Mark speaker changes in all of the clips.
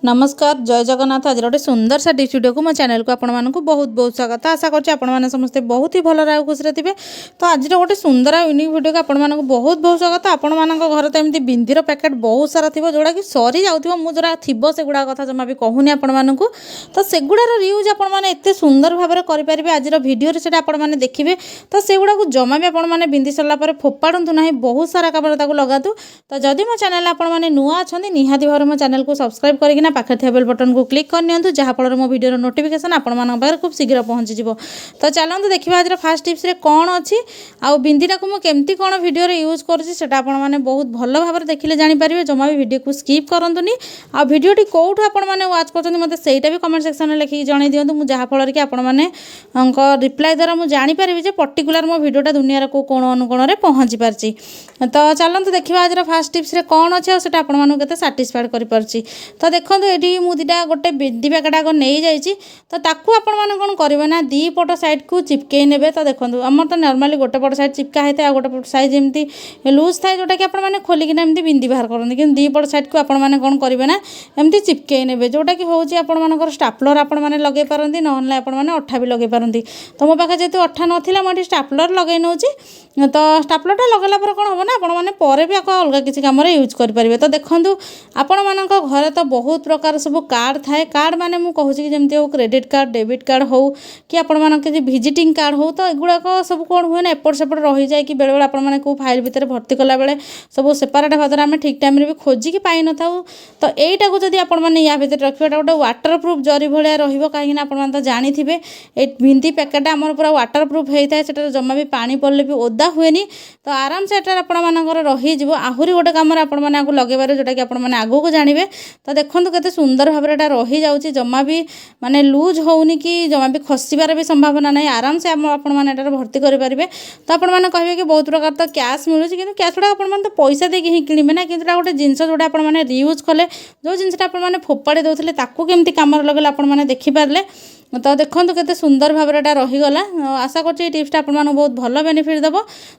Speaker 1: नमस्कार जय जगन्नाथ। आज गोटे सुंदर सा टिप्स वीडियो को मो चैनल को आपण मानक बहुत बहुत स्वागत। आशा कर समस्ते बहुत ही भल रहा खुशी थे। तो आज गोटे सुंदर यूनिक वीडियो को आपण मानक बहुत बहुत स्वागत। आपण मान घर तो एमती बिंदीर पैकेट बहुत सारा थी जोड़ा कि सरी जाऊँ मुझे थी से गुड़ा कथा जमा भी कहूनी आपण मानक। तो सेगुड़ार रियूज आप सुंदर भाव में करेंगे। आज भिडियो से आपने देखिए तो से गुड़ा जमा भी आपने बिंदी सारापर फोपाड़ू ना बहुत सारा कपड़ा लगातु। तो जदि मो चैनल आपने नुआ अच्छा निहाती भाव मो चैनल को सब्सक्राइब करना पाखे थे बेल बटन को क्लिक करनी जहाँफल मो वीडियो नोटिफिकेशन आप खूब शीघ्र पहुँची जाव। तो चलते देखा आज फास्ट टिप्स कौन अच्छी आउ बिंदीटा को मुझे कौन वीडियो यूज करा आपने बहुत भल भाव में देखिले जानीपारे। जमा भी वीडियो को स्किप करंतुनी। आ वीडियोटी कौटू आपने वाच कर मतलब सहीटा भी कमेंट सेक्शन में लिखिक जन दिंतु मुझे जहाँफल कि आपने रिप्लाई द्वारा मुझे जानीपारि पर्टिकुलर मो वीडियोटा दुनिया को कोण अनुकोण में पहुँची पार्ची। तो चलते देखा आज फास्ट टिप्स कौन अच्छे और आपको साटिस्फाइड कर। तो देखो ये मुझे गोटे बिंदी पैकेट आग नहीं जाइए तो ताकू आपण मैंने कौन करेंगे ना दी पट साइड को चिपकई ने। तो देखो आमर तो नॉर्मली गोटे पट साइड चिपका होता है गोटे पट साइड एमती लूज थाए जोटा कि आपने खोलिकिना एमती बिंदी बाहर करते कि दी पट साइड को आपण मैंने कौन करेंगे ना एमती चिपकई ने जोटा कि हूँ आपर स्टापलर आपने लगे पारती ना आपने अठा भी लगे पारती। तो मो पाखे जेहतु अठा नाला मुझे स्टापलर लगे नौ। तो स्टापलरटा लगेला कौन हम ना आपने पर भी अलग किसी कम यूज करेंगे। तो देखो आपण मान घर तो बहुत प्रकार सब कार्ड थाए। कार्ड माने मु कहूँ कि जमती हो क्रेडिट कार्ड डेबिट कार्ड हो कि आपण मान के विजिटिंग कार्ड हो। तो एगुड़ाक सब कौन हुए ना एपट सेपट रही जाए कि बेले बेले आपने को फाइल भितर भर्ती कला बेले सब सेपारेट भाव आम ठीक टाइम भी खोजिकी पाई न था। तो यहीटा को जब आपने या भितर रखिए गोटे वाटर प्रूफ जरी भाया रही आप जानी थे ये भिंदी पैकेट आम पूरा वाटर प्रूफ होता है। से जमा भी पानी पड़े भी ओदा हुए। तो आराम से आपर रही आहरी गोटे कम आपको लगे जोटा कि आपने आगू को जानवे। तो देखो केते सुंदर भाव में रही जाऊँगी जमा भी माने लूज होनी कि जमा भी खसबार भी संभावना ना। आराम से आपने भर्ती करेंगे। तो आपने कहे कि बहुत प्रकार तो कैश मिलूँ कि कैश गुड़ा आपने तो पैसा देके ही किणवे ना कि गोटे जिनस जोटा आपने रियूज कले जो जिनसा आपने फोपाड़ी दौले केमती कम लगे आपने देखिपारे। तो देखो केते सुंदर भाव में रहीगला। आशा कर टिप्सटा आप बहुत भल बेनिफिट देव।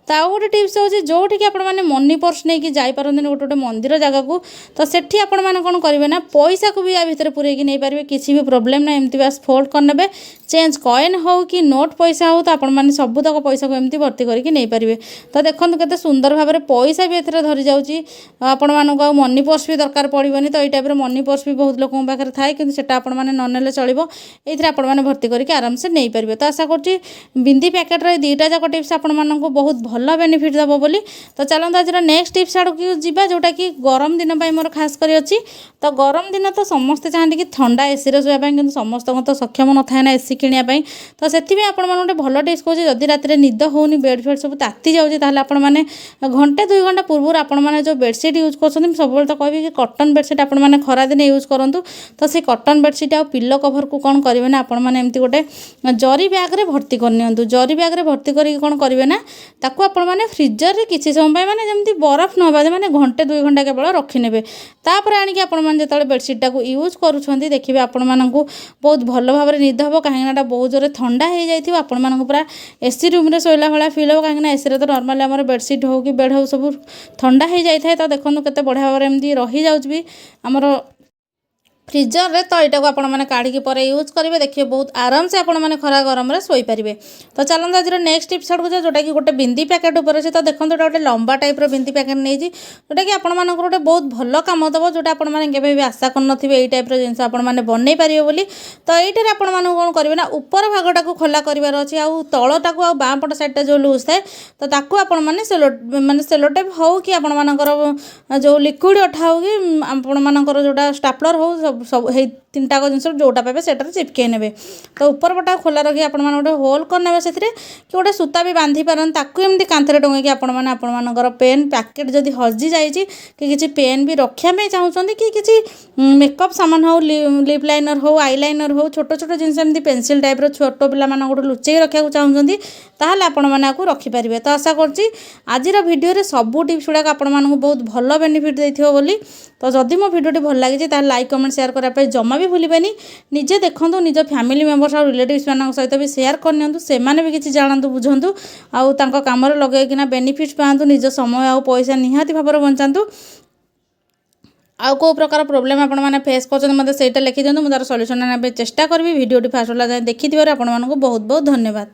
Speaker 1: तो आउ गोटे टिप्स हो जोटि आपने मनी पर्स नहीं जापारे गोटे गोटे मंदिर जगह को। तो सेठी आपने कौन करेंगे ना पैसा को भी या भितर पूरेकी नहीं पारे किसी भी प्रोब्लेम ना एमती बास फोल्ड करने चेंज कॉइन हो कि नोट पैसा हो। तो आपने सबूतक पैसा को एमती भर्ती करके नहीं पारे। तो देखो केते सुंदर भाव में पैसा भी एथरे धरी जाऊँगी आपण मानक मनी पर्स भी दरकार पड़ोनी। तो ये टाइप मनी पर्स भी बहुत लोगों पाखे थाए कि आपने नने चलो ये आपने भर्ती करके आराम से नहीं पारे। तो आशा कर बिंदी पैकेट दुईटा जाक टिप्स आपण मानक बहुत भल बेनिफिट देव बोली। तो चलते आज नेक्स्ट टिप्स आड़ की जीवा जोटा कि गरम दिन मोर खास कर अच्छी। तो गरम दिन तो समस्ते चाहते कि ठंडा एसी शोवा कि समस्त तो सक्षम न थाए ना एसी किनापी। तो से आप गोटे भल टिप्स कहे जदि रात निद होनी बेड फेड सब ताती जाऊँगी आपने घंटे 2 घंटा पूर्व आपने जो बेडसीट यूज कर सब तो कह कि कटन बेडसीट आपने खरा दिन यूज करूँ। तो से कटन बेडसीट आ पिलो कभर को कौन करेंगे ना आपने एमती गोटे जरी बैग रे भर्ती करनी। जरी बैग रे भर्ती करके कौन करेंगे ना ताकू आपने फ्रिजर रे किसी समय माने जमती बरफ न होगा माने घंटे 2 घंटा केवल रखिने। तापर आनिक आपने जो बेडसीटा को यूज करुँच देखिए आपण मानक बहुत भल भाव में निद हम कहीं बहुत जोर ठंडा हो जाए आपण पूरा एसी रूम रे शोला भाया फिल हो कहीं एसी तो नॉर्मली आम बेडसीट हो कि बेड हो सब ठंडा हो जाए। तो देखो केते बढ़िया भाव में एमती रही जाऊँगी आमर फ्रिजर रे। तो यहाँ को आपने काढ़ी पर यूज करेंगे देखिए बहुत आराम से आपने खरा गरम में शोई पारे। तो चलते आज नेक्स्ट टिप्स आड़ को जोटा कि गोटे बिंदी पैकेट उपर अच्छे। तो देखो गोटे लंबा टाइप बिंदी पैकेट नहीं जोटा कि आपंकर गोटे बहुत भल कम दब जोटा आपने भी आशा कर ये टाइप जिन आपने बनई पारे बोली। तो ये आपको कौन करेंगे ना ऊपर भागटा को खोला करार अच्छे आउ तलटा को बाँ पट साइडटा जो लूज थाए तो ताकू आपने सेलोटेप हो कि आपंकर जो लिक्विड अठा हो कि आपंकर जोटा स्टापलर हो सब 3टाक जिन जोटा पाए से चिपकई ने। तो ऊपर पटा खोला रखी आपने गोटे होल करने से कि गोटे सूता भी बांधि पारन ताकू एमती कांथरे टंगे आपंकर पेन पैकेट जदि हजि जाइए कि किसी पेन भी रखा चाहते कि किसी मेकअप सामान हो लिप लाइनर हो आई लाइनर हो छोट छोट जिन एमती पेनसिल टाइप छोट पिला लुचई रखा चाहते ताहले आपको रखिपारे। तो आशा करछि आज भिडियो सबू टिप्स गुड़ाक आपको बहुत भल बेनिफिट देथिबो बोली। तो जदि मो भिडियोटी भल लगी लाइक कमेंट शेयर करने जमा भी भूलें। निजे देखूँ निज फैमिली मेंबर्स और रिलेटिव्स मान सहित भी शेयर करनी से भी किसी जानतु बुझंतु आउ कम लगे बेनिफिट पातु निज समय आ पैसा निहाती भाव में बंचातु। आउ को प्रकार प्रोब्लेम आपण मैंने फेस कर मतलब सहीटा लिखिदिंतु मुझे सल्यूशन नेबे चेष्टा करी। वीडियोटी फास्ट वाला जाए देखी आपण बहुत बहुत धन्यवाद।